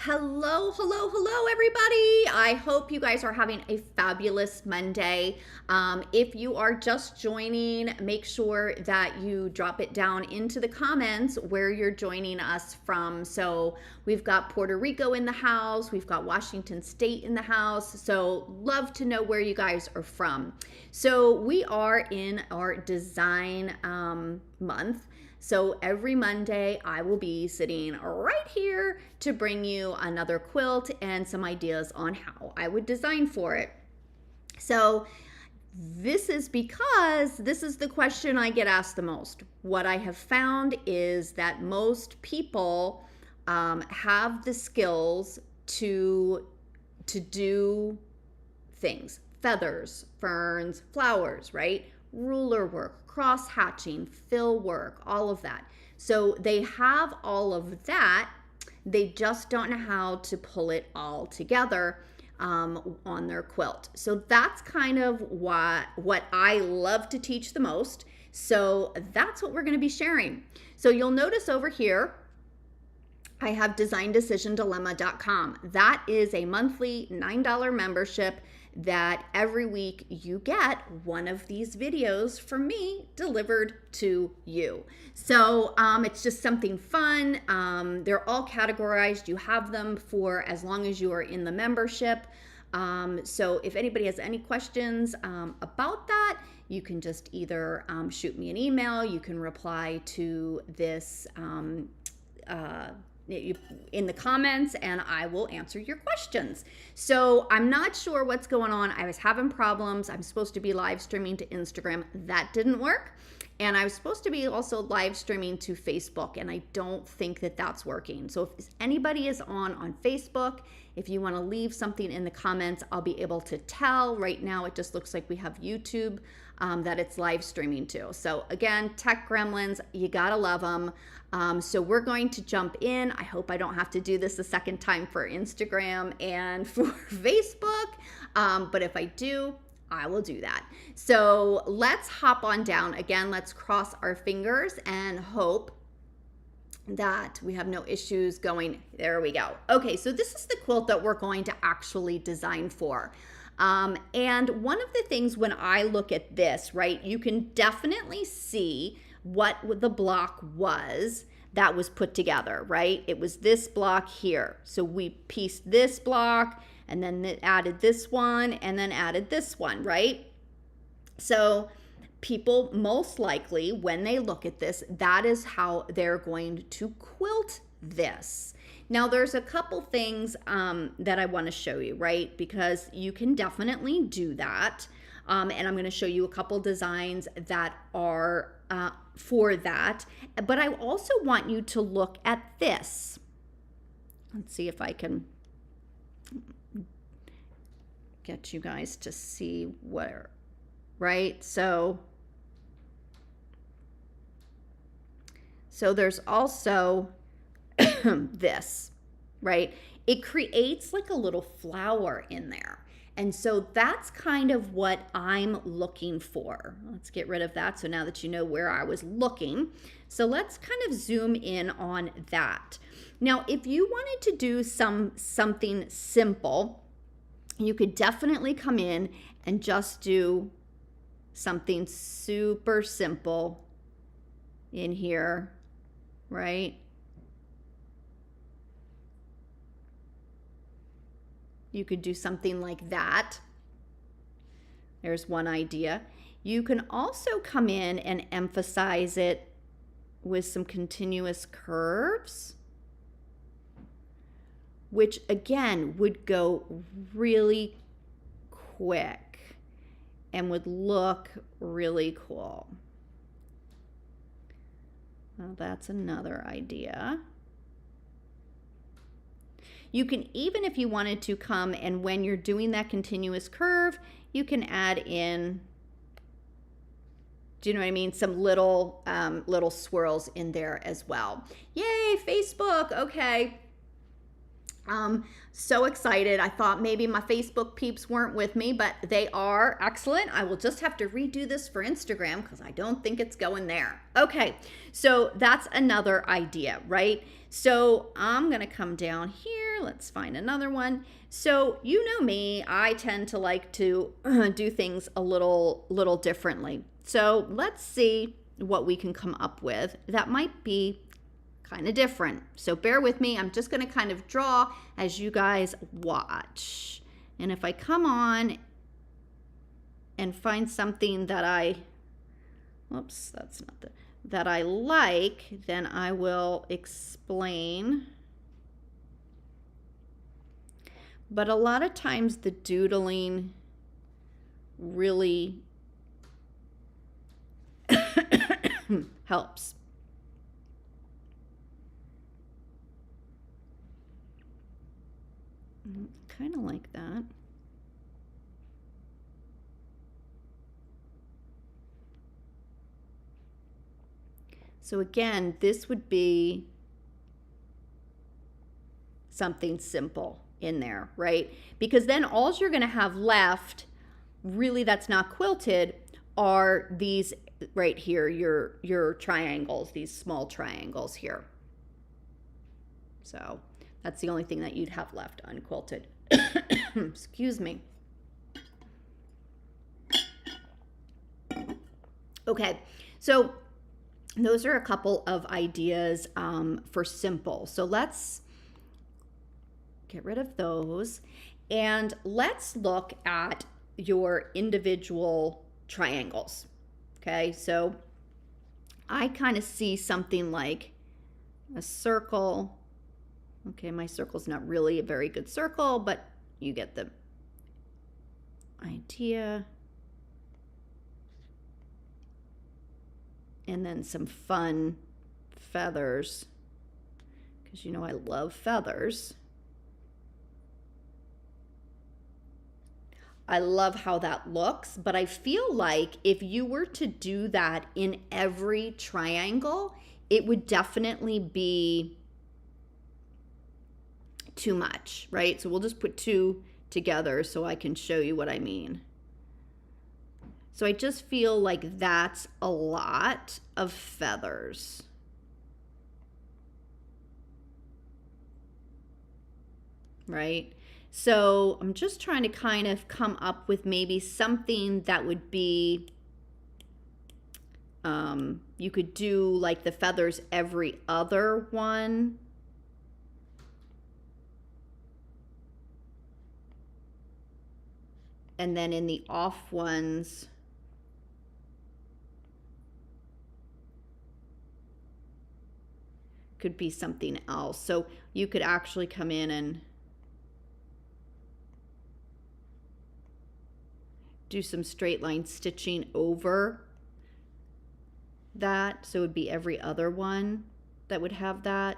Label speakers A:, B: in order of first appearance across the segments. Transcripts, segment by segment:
A: Hello, hello, hello, everybody. I hope you guys are having a fabulous Monday. If you are just joining, make sure that you drop it down into the comments where you're joining us from. So we've got Puerto Rico in the house, we've got Washington State in the house. So love to know where you guys are from. So we are in our design month. So every Monday, I will be sitting right here to bring you another quilt and some ideas on how I would design for it. So this is because this is the question I get asked the most. What I have found is that most people have the skills to do things, feathers, ferns, flowers, right? Ruler work, cross hatching, fill work, all of that. So they have all of that. They just don't know how to pull it all together on their quilt. So that's kind of what I love to teach the most. So that's what we're going to be sharing. So you'll notice over here, I have designdecisiondilemma.com. That is a monthly $9 membership that every week you get one of these videos from me delivered to you. So it's just something fun. They're all categorized. You have them for as long as you are in the membership. So if anybody has any questions about that, you can just either shoot me an email. You can reply to this in the comments and I will answer your questions. So I'm not sure what's going on. I was having problems. I'm supposed to be live streaming to Instagram. That didn't work. And I was supposed to be also live streaming to Facebook, and I don't think that that's working. So if anybody is on Facebook, if you want to leave something in the comments, I'll be able to tell. Right now, it just looks like we have YouTube that it's live streaming to. So again, tech gremlins, you gotta love them. So we're going to jump in. I hope I don't have to do this a second time for Instagram and for Facebook. But if I do, I will do that. So let's hop on down. Again, let's cross our fingers and hope that we have no issues going. There we go. Okay, so this is the quilt that we're going to actually design for. And one of the things when I look at this, right, you can definitely see what the block was that was put together, right? It was this block here. So we pieced this block and then added this one and then added this one, right? So people most likely, when they look at this, that is how they're going to quilt this. Now, there's a couple things that I want to show you, right? Because you can definitely do that. And I'm going to show you a couple designs that are for that. But I also want you to look at this. Let's see if I can get you guys to see where, right? So there's also this, right? It creates like a little flower in there. And so that's kind of what I'm looking for. Let's get rid of that. So now that you know where I was looking. So let's kind of zoom in on that. Now, if you wanted to do something simple, you could definitely come in and just do something super simple in here, right? You could do something like that. There's one idea. You can also come in and emphasize it with some continuous curves, which again would go really quick and would look really cool. Well, that's another idea. You can even, if you wanted to, come and when you're doing that continuous curve, you can add in, do you know what I mean? Some little swirls in there as well. Yay, Facebook, okay. So excited. I thought maybe my Facebook peeps weren't with me, but they are. Excellent. I will just have to redo this for Instagram because I don't think it's going there. Okay, so that's another idea, right? So I'm going to come down here. Let's find another one. So you know me, I tend to like to do things a little differently. So let's see what we can come up with that might be kind of different. So bear with me. I'm just going to kind of draw as you guys watch. And if I come on and find something that whoops, that's not that I like, then I will explain. But a lot of times the doodling really helps. Kind of like that. So again, this would be something simple in there, right? Because then all you're going to have left, really that's not quilted, are these right here, your triangles, these small triangles here. So that's the only thing that you'd have left unquilted. Excuse me. Okay, so those are a couple of ideas for simple. So let's get rid of those and let's look at your individual triangles. Okay, so I kind of see something like a circle. Okay, my circle's not really a very good circle, but you get the idea. And then some fun feathers, because you know I love feathers. I love how that looks, but I feel like if you were to do that in every triangle, it would definitely be too much, right? So we'll just put two together so I can show you what I mean. So I just feel like that's a lot of feathers. Right? So I'm just trying to kind of come up with maybe something that would be, you could do like the feathers every other one. And then in the off ones, could be something else. So you could actually come in and do some straight line stitching over that. So it would be every other one that would have that.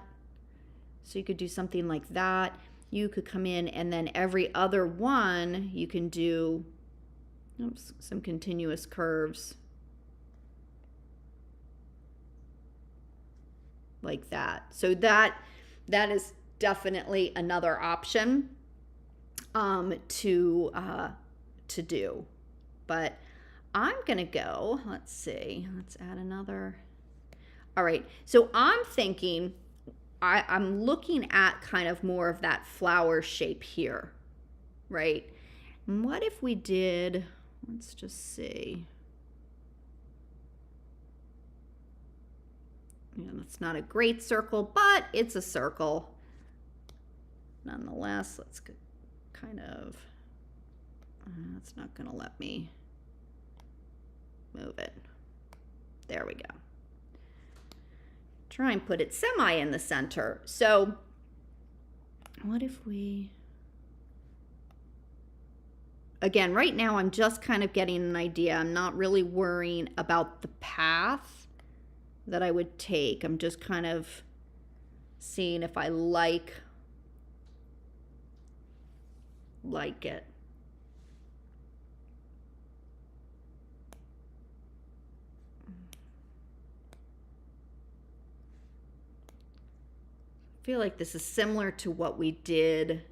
A: So you could do something like that. You could come in and then every other one you can do some continuous curves like that. So that is definitely another option to do. But I'm gonna go, let's see, let's add another. All right, so I'm thinking, I'm looking at kind of more of that flower shape here, right? And what if we did, let's just see. You know, it's not a great circle, but it's a circle. Nonetheless, let's kind of, it's not gonna let me move it. There we go. Try and put it semi in the center. So what if we, again, right now I'm just kind of getting an idea. I'm not really worrying about the path that I would take. I'm just kind of seeing if I like it. I feel like this is similar to what we did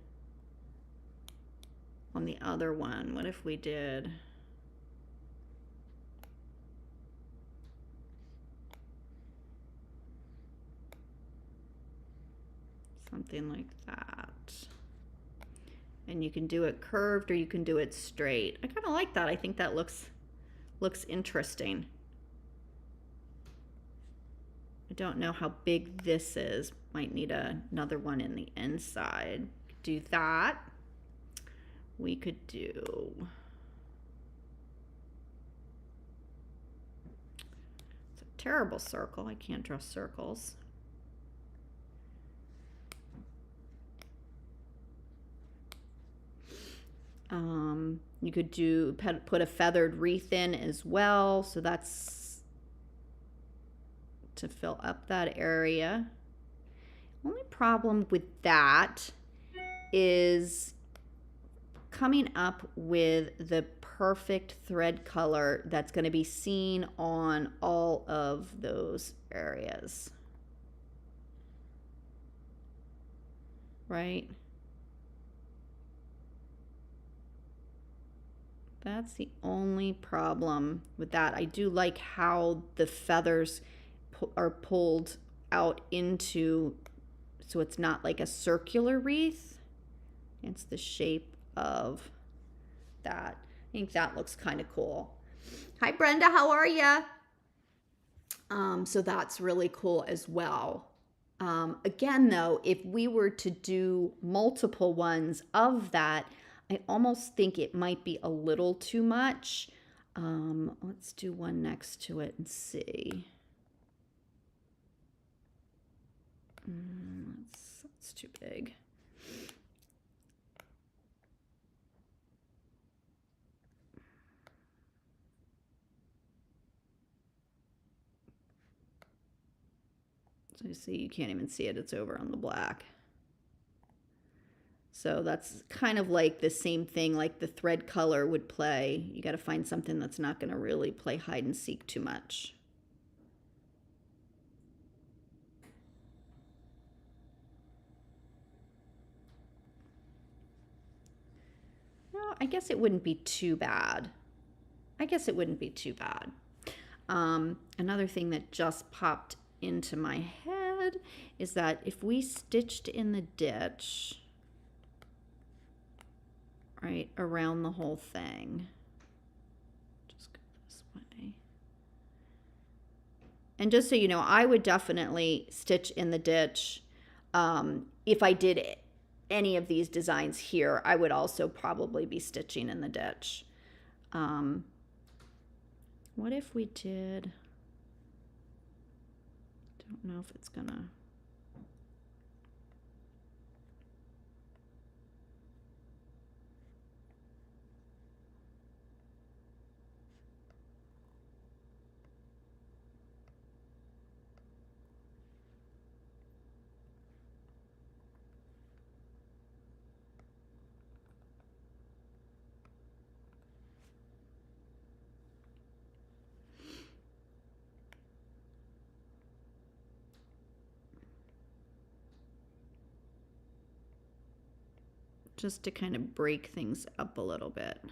A: on the other one. What if we did, something like that. And you can do it curved or you can do it straight. I kind of like that. I think that looks interesting. I don't know how big this is. Might need another one in the inside. Do that. We could do... It's a terrible circle. I can't draw circles. You could put a feathered wreath in as well. So that's to fill up that area. Only problem with that is coming up with the perfect thread color that's going to be seen on all of those areas. Right? That's the only problem with that. I do like how the feathers are pulled out into, so it's not like a circular wreath. It's the shape of that. I think that looks kind of cool. Hi, Brenda. How are you? So that's really cool as well. Again, though, if we were to do multiple ones of that, I almost think it might be a little too much. Let's do one next to it and see. That's too big. So you see, you can't even see it. It's over on the black. So that's kind of like the same thing like the thread color would play. You got to find something that's not going to really play hide and seek too much. No, I guess it wouldn't be too bad. Another thing that just popped into my head is that if we stitched in the ditch right around the whole thing, just go this way, and just so you know, I would definitely stitch in the ditch. If I did any of these designs here, I would also probably be stitching in the ditch. What if we did, don't know if it's gonna, just to kind of break things up a little bit.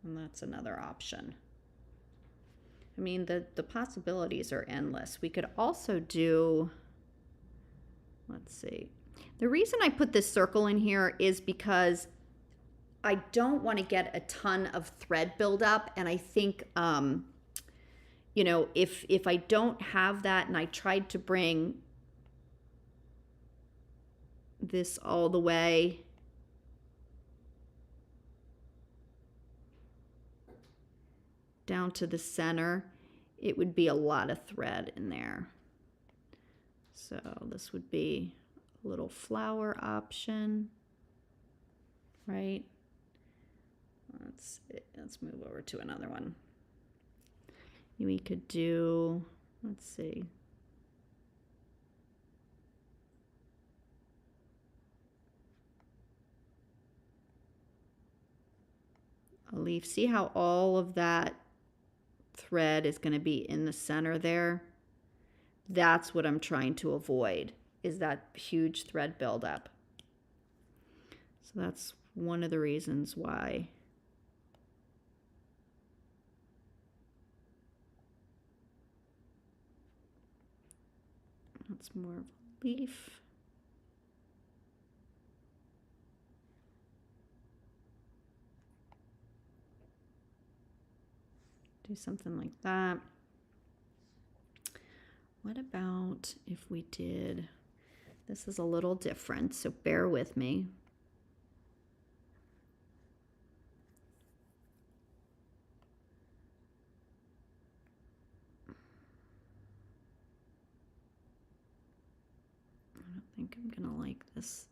A: And that's another option. I mean, the possibilities are endless. We could also do, let's see. The reason I put this circle in here is because I don't want to get a ton of thread buildup. And I think, you know, if I don't have that and I tried to bring this all the way down to the center, it would be a lot of thread in there. So this would be a little flower option, right? Let's move over to another one. We could do, let's see. A leaf. See how all of that thread is going to be in the center there? That's what I'm trying to avoid, is that huge thread buildup. So that's one of the reasons why. That's more of a leaf. Do something like that. What about if we did, this is a little different, so bear with me. I don't think I'm gonna like this.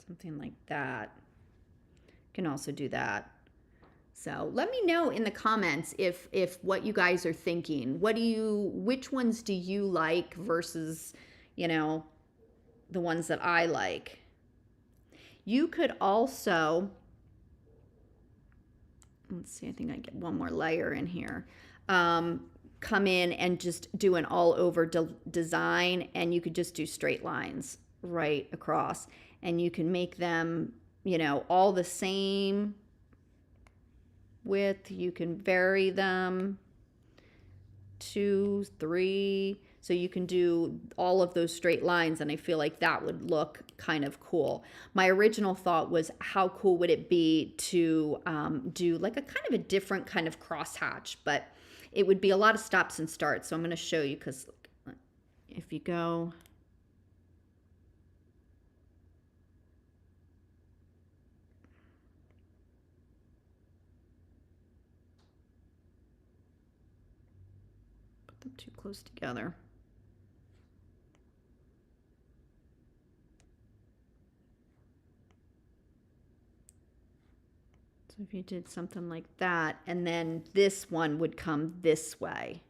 A: Something like that. Can also do that. So let me know in the comments if what you guys are thinking. Which ones do you like versus, you know, the ones that I like. You could also, let's see, I think I get one more layer in here. Come in and just do an all over design, and you could just do straight lines right across, and you can make them, you know, all the same width. You can vary them 2, 3, so you can do all of those straight lines, and I feel like that would look kind of cool. My original thought was, how cool would it be to do like a kind of a different kind of crosshatch, but it would be a lot of stops and starts. So I'm going to show you, because if you go, put them too close together. So if you did something like that, and then this one would come this way,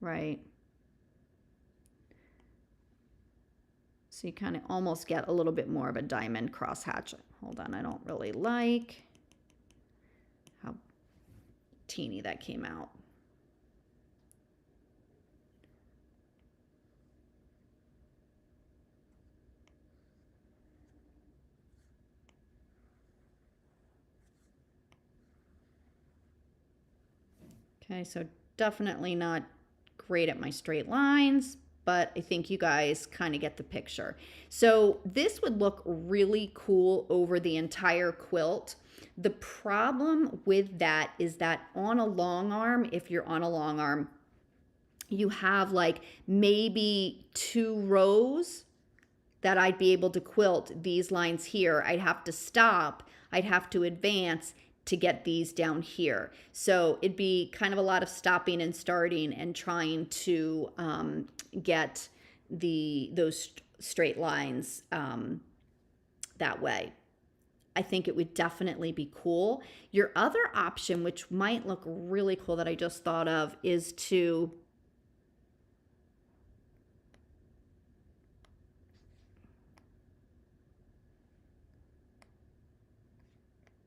A: right? So you kind of almost get a little bit more of a diamond crosshatch. Hold on, I don't really like how teeny that came out. Okay, so definitely not great at my straight lines, but I think you guys kind of get the picture. So this would look really cool over the entire quilt. The problem with that is that on a long arm, if you're on a long arm, you have like maybe 2 rows that I'd be able to quilt these lines here. I'd have to stop, I'd have to advance to get these down here. So it'd be kind of a lot of stopping and starting and trying to get those straight lines that way. I think it would definitely be cool. Your other option, which might look really cool that I just thought of, is to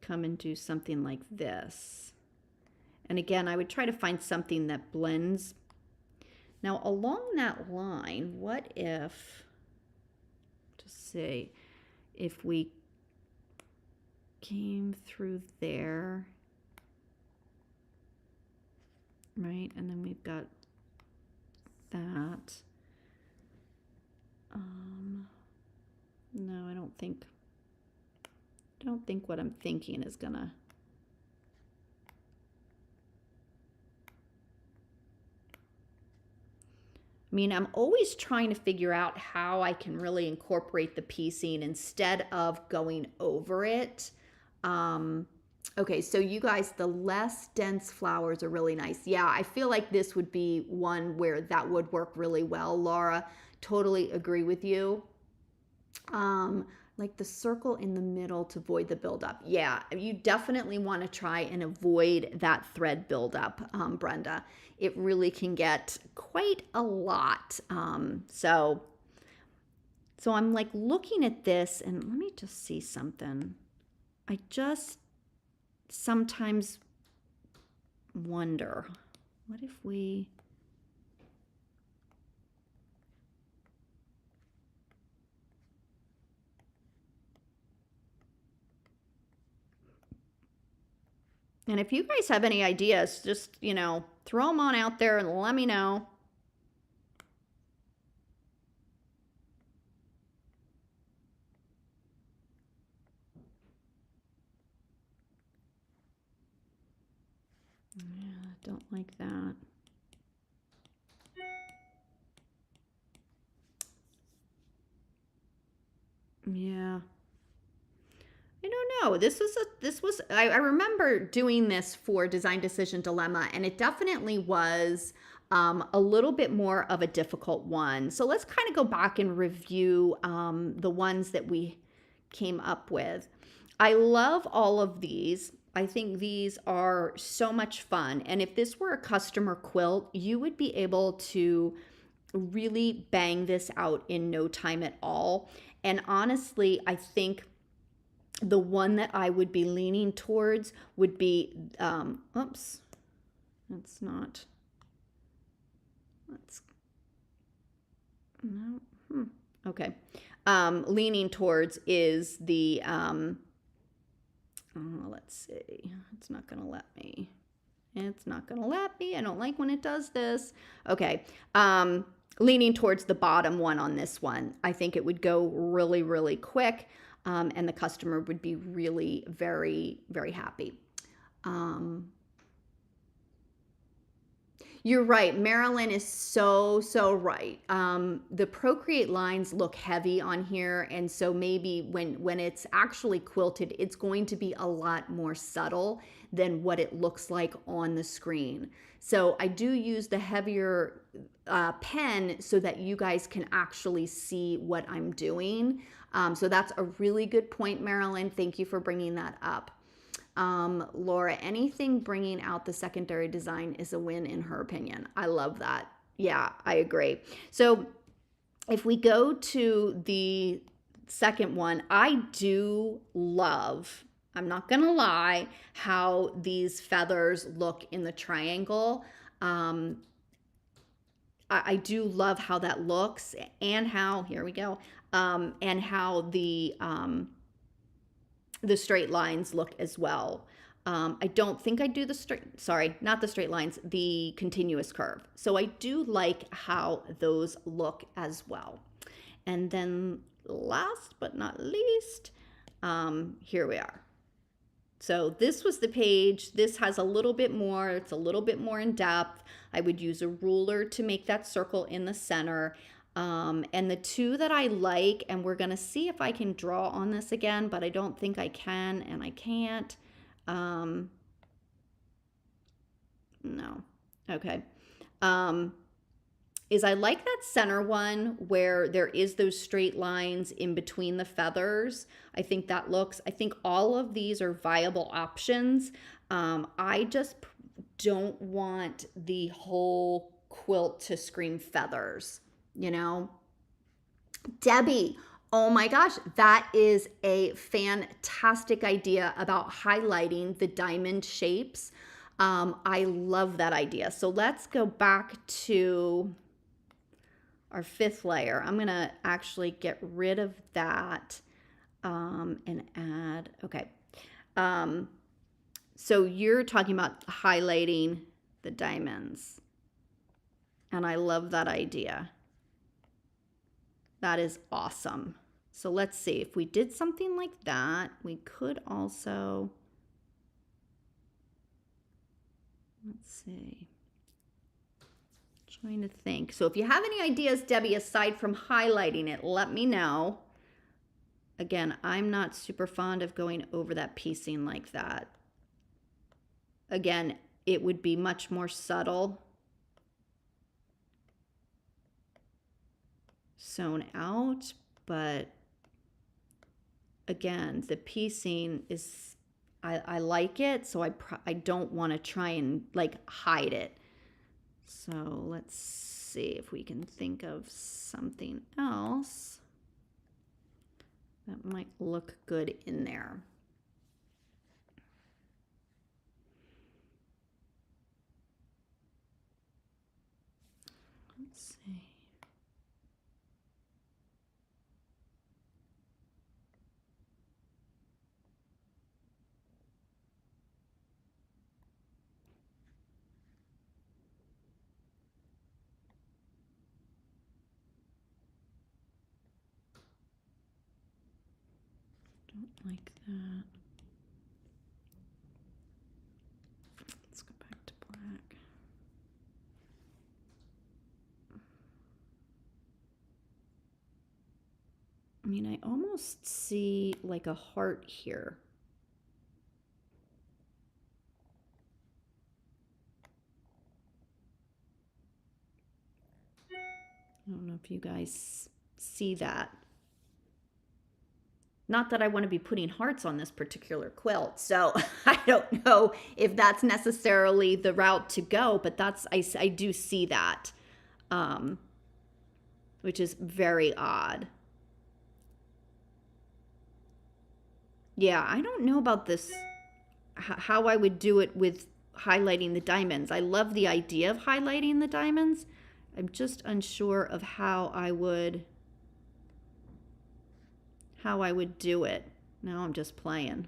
A: come and do something like this. And again, I would try to find something that blends. Now along that line, what if, just see, if we came through there, right? And then we've got that. No, I don't think what I'm thinking is gonna. I mean, I'm always trying to figure out how I can really incorporate the piecing instead of going over it. Okay, so you guys, the less dense flowers are really nice. Yeah, I feel like this would be one where that would work really well, Laura. Totally agree with you. Like the circle in the middle to avoid the buildup. Yeah, you definitely want to try and avoid that thread buildup, Brenda. It really can get quite a lot. So I'm like looking at this, and let me just see something. I just sometimes wonder, what if we... And if you guys have any ideas, just, you know, throw them on out there and let me know. Yeah, don't like that. Yeah. I don't know. I remember doing this for Design Decision Dilemma, and it definitely was a little bit more of a difficult one. So let's kind of go back and review the ones that we came up with. I love all of these. I think these are so much fun. And if this were a customer quilt, you would be able to really bang this out in no time at all. And honestly, I think the one that I would be leaning towards would be, oops, that's not, let's, no, okay. Leaning towards is the, let's see, it's not going to let me. It's not going to let me. I don't like when it does this. Okay. Leaning towards the bottom one on this one. I think it would go really, really quick. And the customer would be really very, very happy. You're right. Marilyn is so right. The Procreate lines look heavy on here. And so maybe when it's actually quilted, it's going to be a lot more subtle than what it looks like on the screen. So I do use the heavier pen so that you guys can actually see what I'm doing. So that's a really good point, Marilyn. Thank you for bringing that up. Laura, anything bringing out the secondary design is a win in her opinion. I love that. Yeah, I agree. So if we go to the second one, I do love, I'm not going to lie, how these feathers look in the triangle. I do love how that looks, and how, here we go, and how the straight lines look as well. I don't think I do the straight, sorry, not the straight lines, the continuous curve. So I do like how those look as well. And then last but not least, here we are. So this was the page. This has a little bit more, it's a little bit more in depth. I would use a ruler to make that circle in the center. And the two that I like, and we're gonna see if I can draw on this again, but I don't think I can, and I can't. No, okay. Is I like that center one where there is those straight lines in between the feathers. I think that looks, I think all of these are viable options. I just don't want the whole quilt to scream feathers, you know? Debbie, oh my gosh, that is a fantastic idea about highlighting the diamond shapes. I love that idea. So let's go back to our fifth layer. I'm going to actually get rid of that and add, okay. So you're talking about highlighting the diamonds. And I love that idea. That is awesome. So let's see, if we did something like that, we could also, let's see, trying to think. So if you have any ideas, Debbie, aside from highlighting it, let me know. Again, I'm not super fond of going over that piecing like that. Again, it would be much more subtle, sewn out, but again, the piecing is, I like it, so I don't want to try and like hide it. So let's see if we can think of something else that might look good in there. Let's see. like that. Let's go back to black. I mean, I almost see like a heart here. I don't know if you guys see that. Not that I want to be putting hearts on this particular quilt, so I don't know if that's necessarily the route to go, but I do see that, which is very odd. Yeah, I don't know about this, how I would do it with highlighting the diamonds. I love the idea of highlighting the diamonds. I'm just unsure of how I would do it. Now I'm just playing.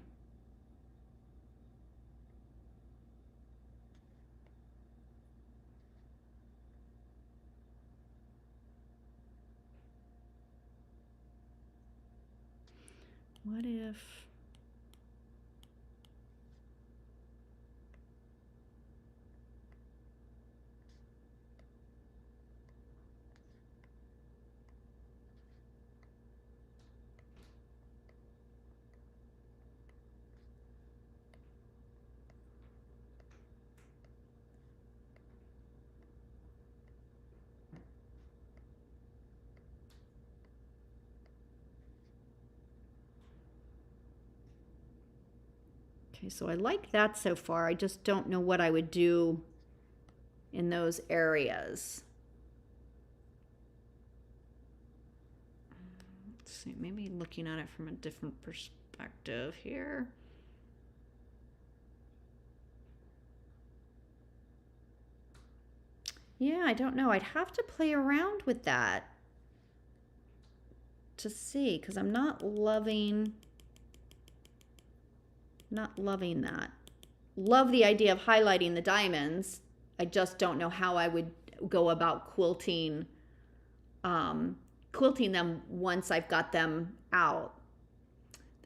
A: What if... Okay, so I like that so far. I just don't know what I would do in those areas. Let's see, maybe looking at it from a different perspective here. Yeah, I don't know. I'd have to play around with that to see, because I'm not loving that. Love the idea of highlighting the diamonds. I just don't know how I would go about quilting them once I've got them out.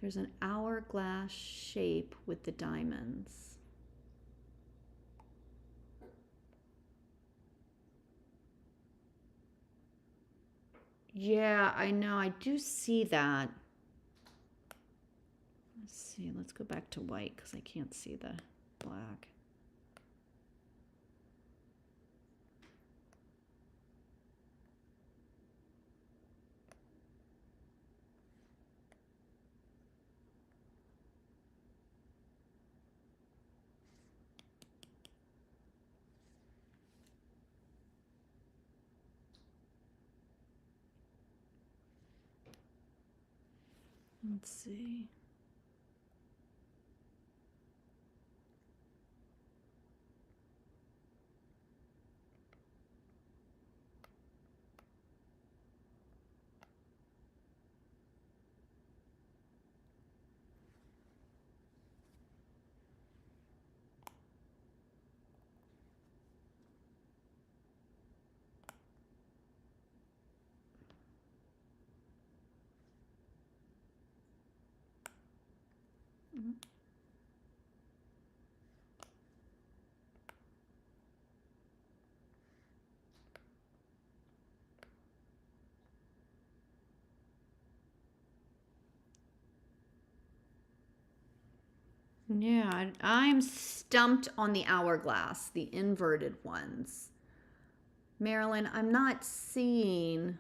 A: There's an hourglass shape with the diamonds. Yeah, I know. I do see that. Let's see. Let's go back to white because I can't see the black. Let's see. Mm-hmm. Yeah, I'm stumped on the hourglass, the inverted ones. Marilyn, I'm not seeing...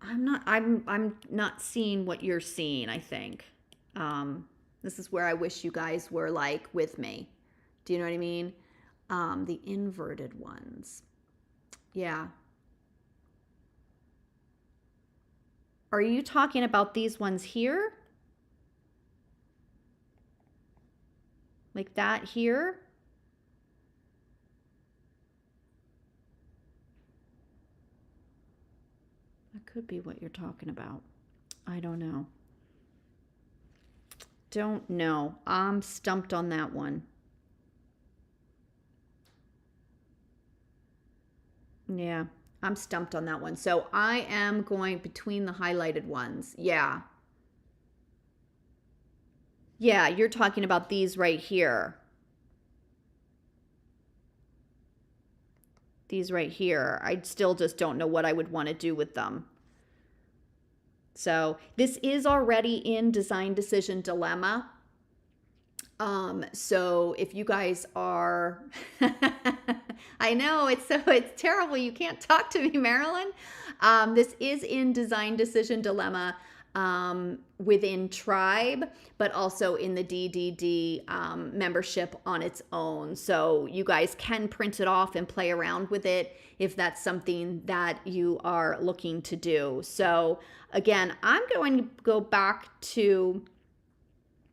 A: I'm not seeing what you're seeing, I think. This is where I wish you guys were like with me. Do you know what I mean? The inverted ones. Yeah. Are you talking about these ones here? Like that here? That could be what you're talking about. I don't know. Don't know. I'm stumped on that one. Yeah. I'm stumped on that one. So I am going between the highlighted ones. Yeah. Yeah, you're talking about these right here. These right here. I still just don't know what I would want to do with them. So this is already in Design Decision Dilemma. So if you guys are, I know it's terrible. You can't talk to me, Marilyn. This is in Design Decision Dilemma within Tribe, but also in the DDD membership on its own. So you guys can print it off and play around with it if that's something that you are looking to do. So again, I'm going to go back to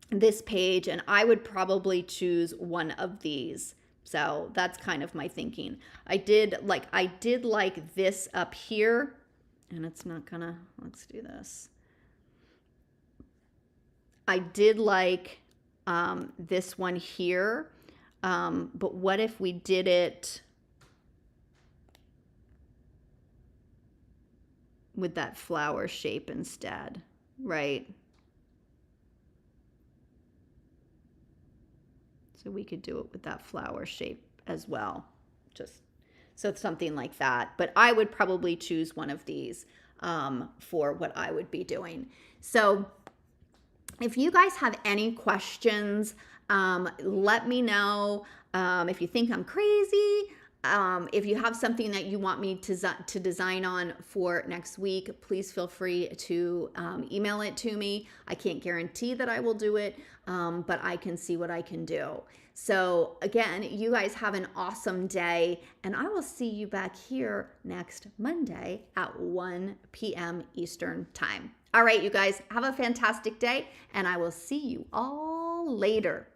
A: this page and I would probably choose one of these. So that's kind of my thinking. I did like this up here, and it's not gonna, let's do this. I did like this one here, but what if we did it with that flower shape instead, right? So we could do it with that flower shape as well. Just so it's something like that. But I would probably choose one of these for what I would be doing. So if you guys have any questions, let me know. If you think I'm crazy, if you have something that you want me to design on for next week, please feel free to email it to me. I can't guarantee that I will do it, but I can see what I can do. So again, you guys have an awesome day, and I will see you back here next Monday at 1 p.m. Eastern Time. All right, you guys, have a fantastic day, and I will see you all later.